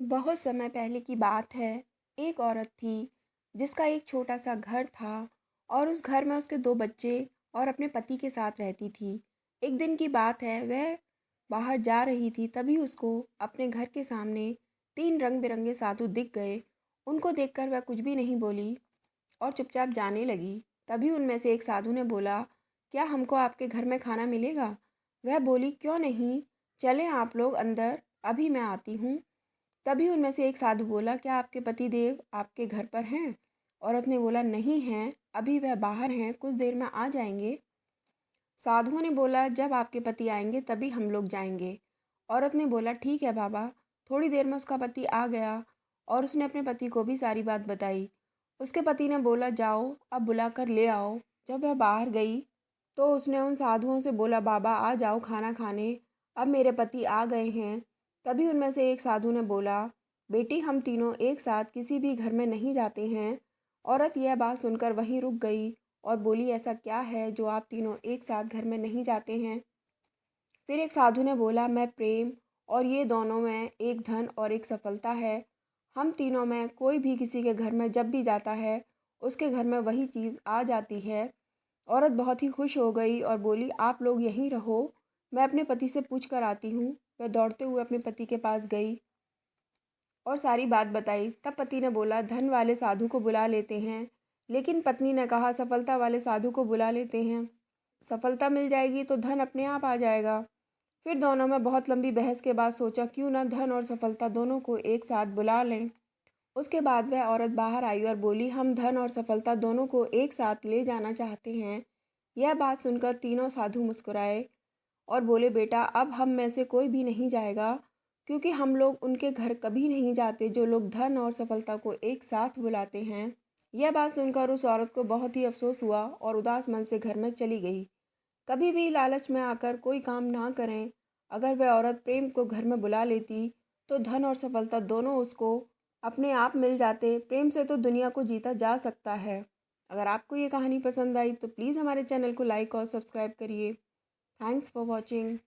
बहुत समय पहले की बात है। एक औरत थी जिसका एक छोटा सा घर था और उस घर में उसके दो बच्चे और अपने पति के साथ रहती थी। एक दिन की बात है, वह बाहर जा रही थी, तभी उसको अपने घर के सामने तीन रंग बिरंगे साधु दिख गए। उनको देखकर वह कुछ भी नहीं बोली और चुपचाप जाने लगी। तभी उनमें से एक साधु ने बोला, क्या हमको आपके घर में खाना मिलेगा? वह बोली, क्यों नहीं, चलें आप लोग अंदर, अभी मैं आती हूँ। तभी उनमें से एक साधु बोला, क्या आपके पति देव आपके घर पर हैं? औरत ने बोला, नहीं हैं, अभी वह बाहर हैं, कुछ देर में आ जाएंगे। साधुओं ने बोला, जब आपके पति आएंगे तभी हम लोग जाएंगे। औरत ने बोला, ठीक है बाबा। थोड़ी देर में उसका पति आ गया और उसने अपने पति को भी सारी बात बताई। उसके पति ने बोला, जाओ अब बुला कर ले आओ। जब वह बाहर गई तो उसने उन साधुओं से बोला, बाबा आ जाओ खाना खाने, अब मेरे पति आ गए हैं। तभी उनमें से एक साधु ने बोला, बेटी हम तीनों एक साथ किसी भी घर में नहीं जाते हैं। औरत यह बात सुनकर वहीं रुक गई और बोली, ऐसा क्या है जो आप तीनों एक साथ घर में नहीं जाते हैं? फिर एक साधु ने बोला, मैं प्रेम, और ये दोनों में एक धन और एक सफलता है। हम तीनों में कोई भी किसी के घर में जब भी जाता है उसके घर में वही चीज़ आ जाती है। औरत बहुत ही खुश हो गई और बोली, आप लोग यहीं रहो, मैं अपने पति से पूछ कर आती हूँ। वह दौड़ते हुए अपने पति के पास गई और सारी बात बताई। तब पति ने बोला, धन वाले साधु को बुला लेते हैं। लेकिन पत्नी ने कहा, सफलता वाले साधु को बुला लेते हैं, सफलता मिल जाएगी तो धन अपने आप आ जाएगा। फिर दोनों में बहुत लंबी बहस के बाद सोचा, क्यों ना धन और सफलता दोनों को एक साथ बुला लें। उसके बाद वह औरत बाहर आई और बोली, हम धन और सफलता दोनों को एक साथ ले जाना चाहते हैं। यह बात सुनकर तीनों साधु मुस्कुराए और बोले, बेटा अब हम में से कोई भी नहीं जाएगा, क्योंकि हम लोग उनके घर कभी नहीं जाते जो लोग धन और सफलता को एक साथ बुलाते हैं। यह बात सुनकर उस औरत को बहुत ही अफसोस हुआ और उदास मन से घर में चली गई। कभी भी लालच में आकर कोई काम ना करें। अगर वह औरत प्रेम को घर में बुला लेती तो धन और सफलता दोनों उसको अपने आप मिल जाते। प्रेम से तो दुनिया को जीता जा सकता है। अगर आपको ये कहानी पसंद आई तो प्लीज़ हमारे चैनल को लाइक और सब्सक्राइब करिए। Thanks for watching.